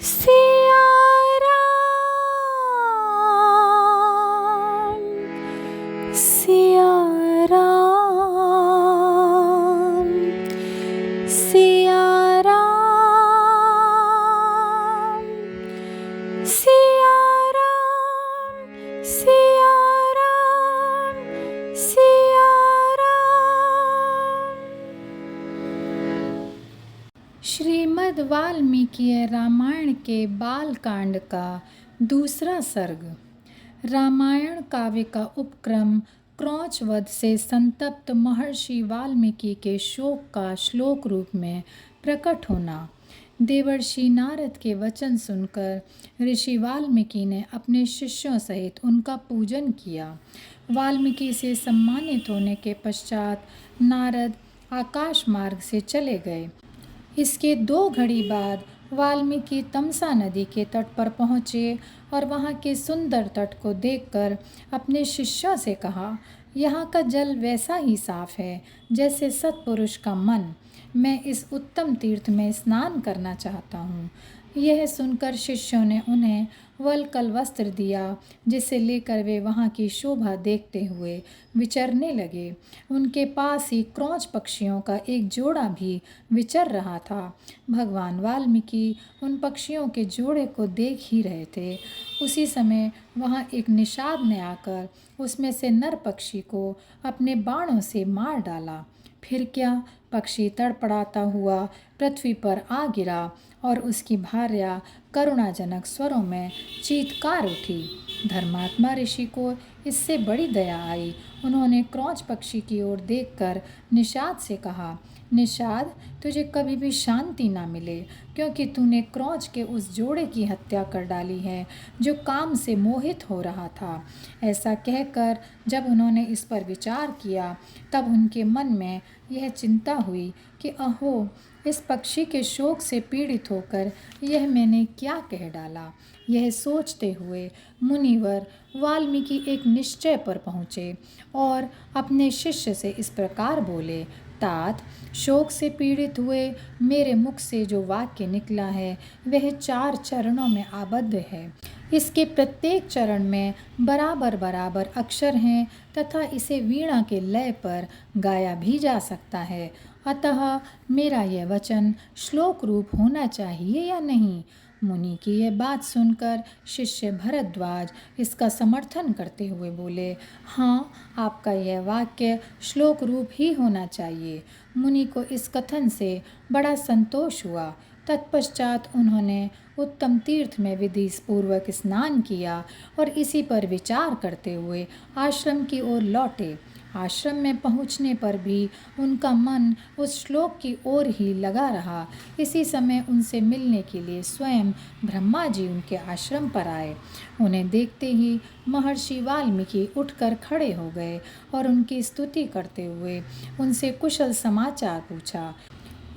सिया राम, सिया राम, सिया राम, सिया राम, सिया राम, सिया राम। श्रीमद् वाल्मीकि रामायण के बालकांड का दूसरा सर्ग। रामायण काव्य का उपक्रम क्रौंच वध से संतप्त महर्षि वाल्मीकि के शोक का श्लोक रूप में प्रकट होना। देवर्षि नारद के वचन सुनकर ऋषि वाल्मीकि ने अपने शिष्यों सहित उनका पूजन किया। वाल्मीकि से सम्मानित होने के पश्चात नारद आकाश मार्ग से चले गए। इसके 2 घड़ी बाद वाल्मीकि तमसा नदी के तट पर पहुँचे और वहाँ के सुंदर तट को देखकर अपने शिष्यों से कहा, यहाँ का जल वैसा ही साफ है जैसे सत्पुरुष का मन। मैं इस उत्तम तीर्थ में स्नान करना चाहता हूँ। यह सुनकर शिष्यों ने उन्हें वल्कल वस्त्र दिया, जिसे लेकर वे वहाँ की शोभा देखते हुए विचरने लगे। उनके पास ही क्रौंच पक्षियों का एक जोड़ा भी विचर रहा था। भगवान वाल्मीकि उन पक्षियों के जोड़े को देख ही रहे थे। उसी समय वहाँ एक निषाद ने आकर उसमें से नर पक्षी को अपने बाणों से मार डाला। फिर क्या, पक्षी तड़पड़ाता हुआ पृथ्वी पर आ गिरा और उसकी भार्या करुणाजनक स्वरों में चीत्कार उठी। धर्मात्मा ऋषि को इससे बड़ी दया आई। उन्होंने क्रौंच पक्षी की ओर देखकर निषाद से कहा, निषाद, तुझे कभी भी शांति ना मिले, क्योंकि तूने क्रौंच के उस जोड़े की हत्या कर डाली है जो काम से मोहित हो रहा था। ऐसा कहकर जब उन्होंने इस पर विचार किया, तब उनके मन में यह चिंता हुई कि अहो, इस पक्षी के शोक से पीड़ित होकर यह मैंने क्या कह डाला। यह सोचते हुए मुनिवर वाल्मीकि एक निश्चय पर पहुँचे और अपने शिष्य से इस प्रकार बोले, तात, शोक से पीड़ित हुए मेरे मुख से जो वाक्य निकला है वह 4 चरणों में आबद्ध है। इसके प्रत्येक चरण में बराबर बराबर अक्षर हैं तथा इसे वीणा के लय पर गाया भी जा सकता है। अतः मेरा यह वचन श्लोक रूप होना चाहिए या नहीं? मुनि की यह बात सुनकर शिष्य भरद्वाज इसका समर्थन करते हुए बोले, हाँ, आपका यह वाक्य श्लोक रूप ही होना चाहिए। मुनि को इस कथन से बड़ा संतोष हुआ। तत्पश्चात उन्होंने उत्तम तीर्थ में विधि पूर्वक स्नान किया और इसी पर विचार करते हुए आश्रम की ओर लौटे। आश्रम में पहुंचने पर भी उनका मन उस श्लोक की ओर ही लगा रहा। इसी समय उनसे मिलने के लिए स्वयं ब्रह्मा जी उनके आश्रम पर आए। उन्हें देखते ही महर्षि वाल्मीकि उठकर खड़े हो गए और उनकी स्तुति करते हुए उनसे कुशल समाचार पूछा।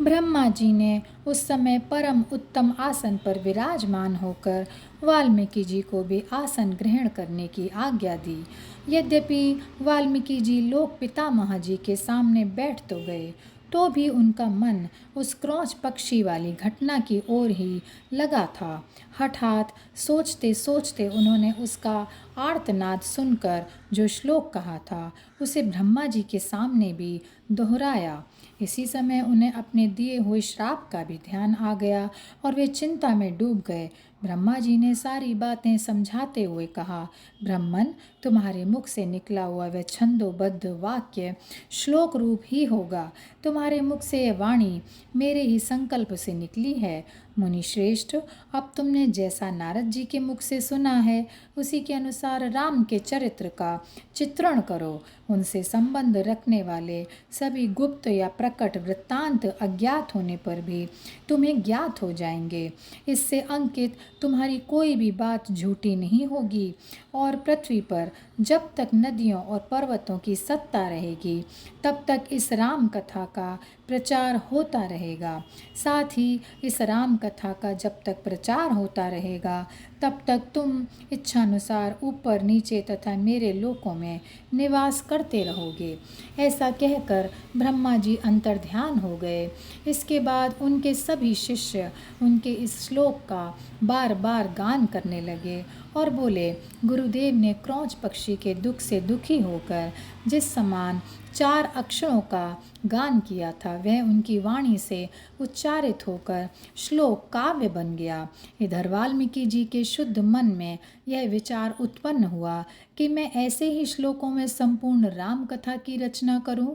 ब्रह्मा जी ने उस समय परम उत्तम आसन पर विराजमान होकर वाल्मीकि जी को भी आसन ग्रहण करने की आज्ञा दी। यद्यपि वाल्मीकि जी लोक पितामह जी के सामने बैठ तो गए, तो भी उनका मन उस क्रौंच पक्षी वाली घटना की ओर ही लगा था। हठात सोचते सोचते उन्होंने उसका आर्तनाद सुनकर जो श्लोक कहा था उसे ब्रह्मा जी के सामने भी दोहराया। इसी समय उन्हें अपने दिए हुए श्राप का भी ध्यान आ गया और वे चिंता में डूब गए। ब्रह्मा जी ने सारी बातें समझाते हुए कहा, ब्राह्मण, तुम्हारे मुख से निकला हुआ वह छंदोबद्ध वाक्य श्लोक रूप ही होगा। तुम्हारे मुख से यह वाणी मेरे ही संकल्प से निकली है। मुनि श्रेष्ठ, अब तुमने जैसा नारद जी के मुख से सुना है उसी के अनुसार राम के चरित्र का चित्रण करो। उनसे संबंध रखने वाले सभी गुप्त या प्रकट वृत्तांत अज्ञात होने पर भी तुम्हें ज्ञात हो जाएंगे। इससे अंकित तुम्हारी कोई भी बात झूठी नहीं होगी और पृथ्वी पर जब तक नदियों और पर्वतों की सत्ता रहेगी तब तक इस राम कथा का प्रचार होता रहेगा। साथ ही इस राम कथा का जब तक प्रचार होता रहेगा तब तक तुम इच्छानुसार ऊपर नीचे तथा मेरे लोकों में निवास करते रहोगे। ऐसा कहकर ब्रह्मा जी अंतर्ध्यान हो गए। इसके बाद उनके सभी शिष्य उनके इस श्लोक का बार बार गान करने लगे और बोले, गुरुदेव ने क्रौंच पक्षी के दुख से दुखी होकर जिस समान 4 अक्षरों का गान किया था वह उनकी वाणी से उच्चारित होकर श्लोक काव्य बन गया। इधर वाल्मीकि जी के शुद्ध मन में यह विचार उत्पन्न हुआ कि मैं ऐसे ही श्लोकों में संपूर्ण राम कथा की रचना करूं।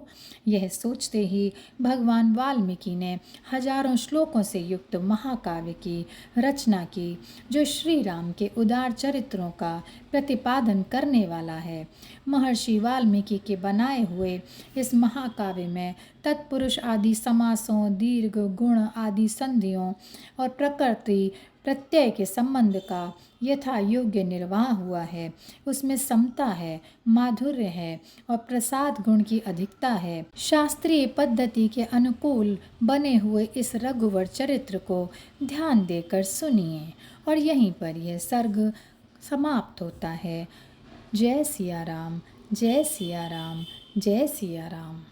यह सोचते ही भगवान वाल्मीकि ने हजारों श्लोकों से युक्त महाकाव्य की रचना की, जो श्री राम के उदार चरित्रों का प्रतिपादन करने वाला है। महर्षि वाल्मीकि के बनाए हुए इस महाकाव्य में तत्पुरुष आदि समासों, दीर्घ, गुण आदि संधियों और प्रकृति प्रत्यय के संबंध का यथा योग्य निर्वाह हुआ है। उसमें समता है, माधुर्य है और प्रसाद गुण की अधिकता है। शास्त्रीय पद्धति के अनुकूल बने हुए इस रघुवर चरित्र को ध्यान देकर सुनिए। और यहीं पर यह सर्ग समाप्त होता है। जय सिया राम, जय सिया राम, जय सिया राम।